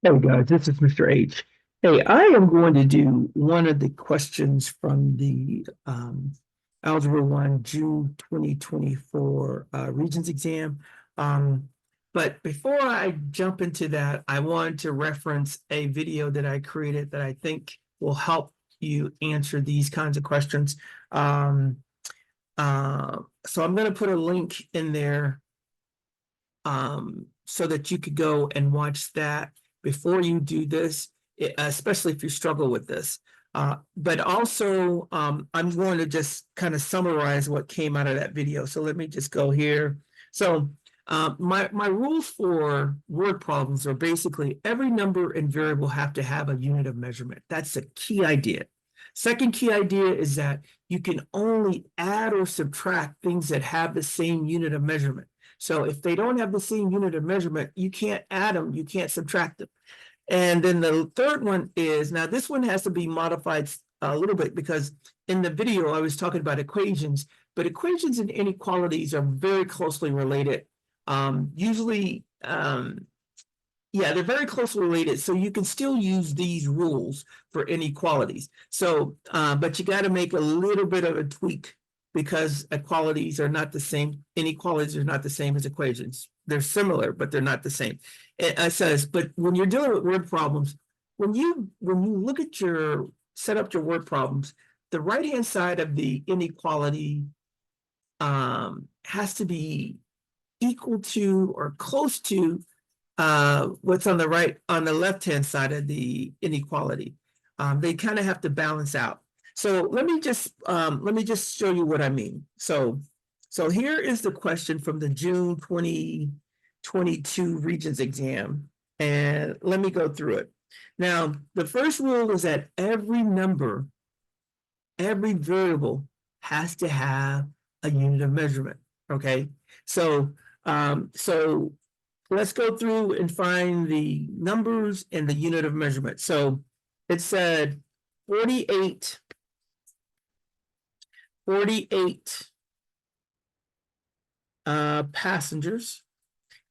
Hey guys, this is Mr. H. Hey, I am going to do one of the questions from the Algebra 1 June 2024 Regents exam. Um, but before I jump into that, I wanted to reference a video that I created that I think will help you answer these kinds of questions. Um, so I'm going to put a link in there so that you could go and watch that before you do this, especially if you struggle with this. But also, I'm going to just kind of summarize what came out of that video. So let me just go here. So my rules for word problems are basically every number and variable have to have a unit of measurement. That's a key idea. Second key idea is that you can only add or subtract things that have the same unit of measurement. So if they don't have the same unit of measurement, you can't add them, you can't subtract them. And then the third one is, now this one has to be modified a little bit because in the video I was talking about equations, but equations and inequalities are very closely related. Usually, yeah, they're very closely related. So you can still use these rules for inequalities. So, but you got to make a little bit of a tweak because equalities are not the same. Inequalities are not the same as equations. They're similar, but they're not the same. It says, but when you're dealing with word problems, when you look at your set up your word problems, the right hand side of the inequality has to be equal to or close to what's on the left hand side of the inequality. They kind of have to balance out. So let me just show you what I mean. So here is the question from the June 2022 Regents exam, and let me go through it. Now, the first rule is that every number, every variable has to have a unit of measurement. Okay, so let's go through and find the numbers and the unit of measurement. So it said 48, 48 passengers.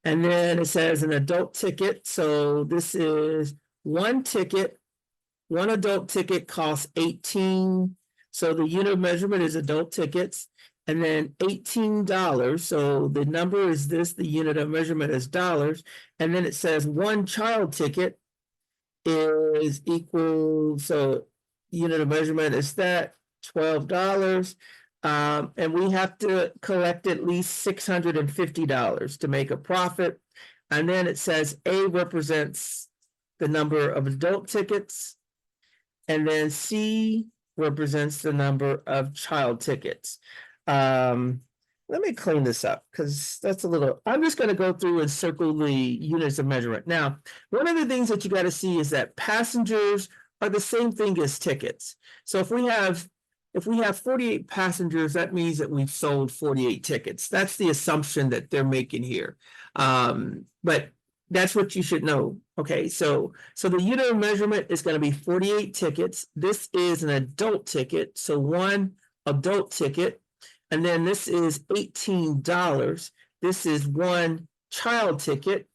And then it says an adult ticket. So this is one ticket. One adult ticket costs 18. So the unit of measurement is adult tickets. And then $18. So the number is this, the unit of measurement is dollars. And then it says one child ticket is equal, so unit of measurement is that, $12. And we have to collect at least $650 to make a profit. And then it says A represents the number of adult tickets, and then C represents the number of child tickets. Let me clean this up because that's a little, I'm just going to go through and circle the units of measurement. Now, one of the things that you got to see is that passengers are the same thing as tickets. So if we have 48 passengers, that means that we've sold 48 tickets. That's the assumption that they're making here. But that's what you should know. Okay, so the unit of measurement is going to be 48 tickets. This is an adult ticket, so one adult ticket. And then this is $18. This is one child ticket,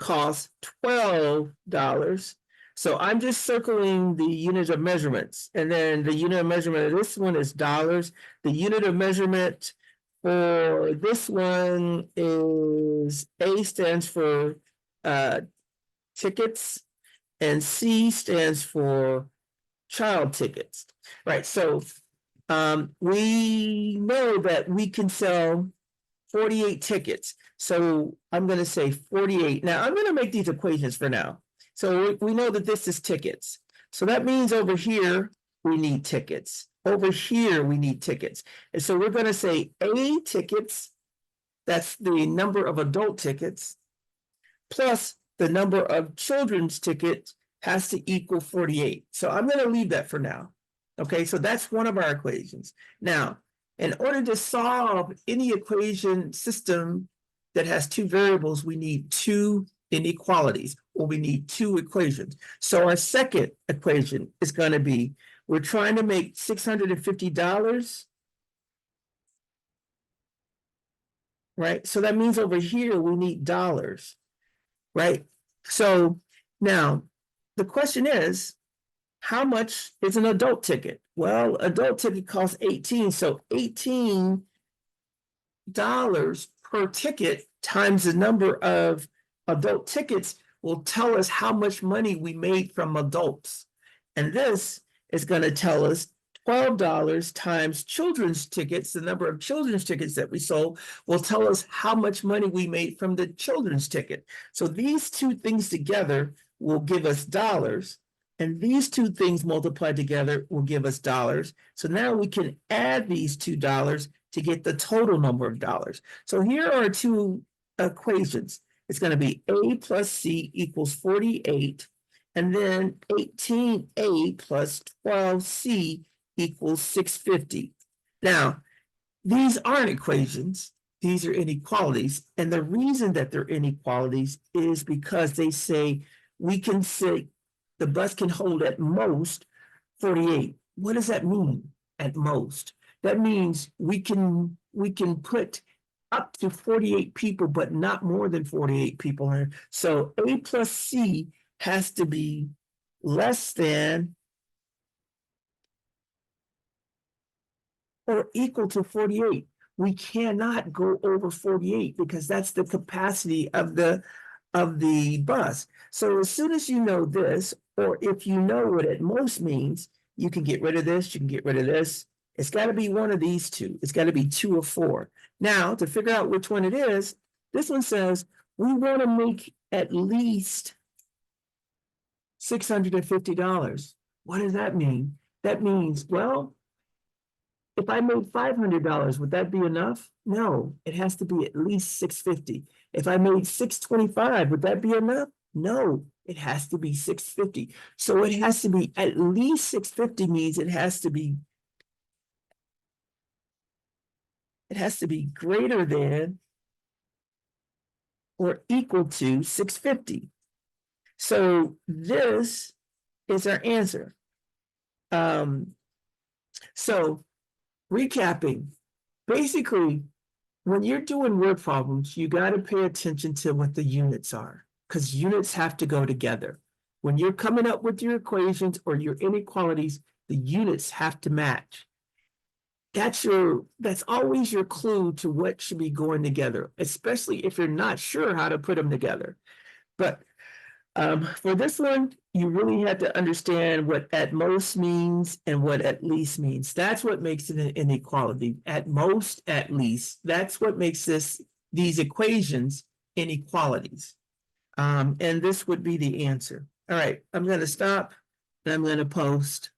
costs $12. So I'm just circling the unit of measurements. And then the unit of measurement of this one is dollars. The unit of measurement for this one is A stands for tickets, and C stands for child tickets. Right. So we know that we can sell 48 tickets. So I'm going to say 48. Now I'm going to make these equations for now. So we know that this is tickets. So that means over here, we need tickets. Over here, we need tickets. And so we're going to say A tickets, that's the number of adult tickets, plus the number of children's tickets has to equal 48. So I'm going to leave that for now. Okay, so that's one of our equations. Now, in order to solve any equation system that has two variables, we need two inequalities, or we need two equations. So our second equation is going to be, we're trying to make $650, right? So that means over here we need dollars, right? So Now, the question is, how much is an adult ticket? Well, adult ticket costs 18, so $18 per ticket times the number of adult tickets will tell us how much money we made from adults. And this is going to tell us $12 times children's tickets, the number of children's tickets that we sold will tell us how much money we made from the children's ticket. So these two things together will give us dollars, and these two things multiplied together will give us dollars. So now we can add these $2 to get the total number of dollars. So here are two equations. It's going to be A plus C equals 48, and then 18A plus 12C equals 650. Now, these aren't equations. These are inequalities. And the reason that they're inequalities is because they say we can say the bus can hold at most 48. What does that mean, at most? That means we can put up to 48 people, but not more than 48 people in. So A plus C has to be less than or equal to 48. We cannot go over 48 because that's the capacity of the bus. So as soon as you know this, or if you know what at most means, you can get rid of this, you can get rid of this. It's got to be one of these two. It's got to be 2 or 4. Now, to figure out which one it is, this one says we want to make at least $650. What does that mean? That means, well, if I made $500, would that be enough? No, it has to be at least $650. If I made $625, would that be enough? No, it has to be $650. So it has to be at least $650 means it has to be greater than or equal to $650. So this is our answer. So recapping, basically, when you're doing word problems, you got to pay attention to what the units are, because units have to go together. When you're coming up with your equations or your inequalities, the units have to match. That's always your clue to what should be going together, especially if you're not sure how to put them together. But for this one, you really have to understand what at most means and what at least means. That's what makes it an inequality. At most, at least. That's what makes these equations inequalities. And this would be the answer. All right, I'm going to stop and I'm going to post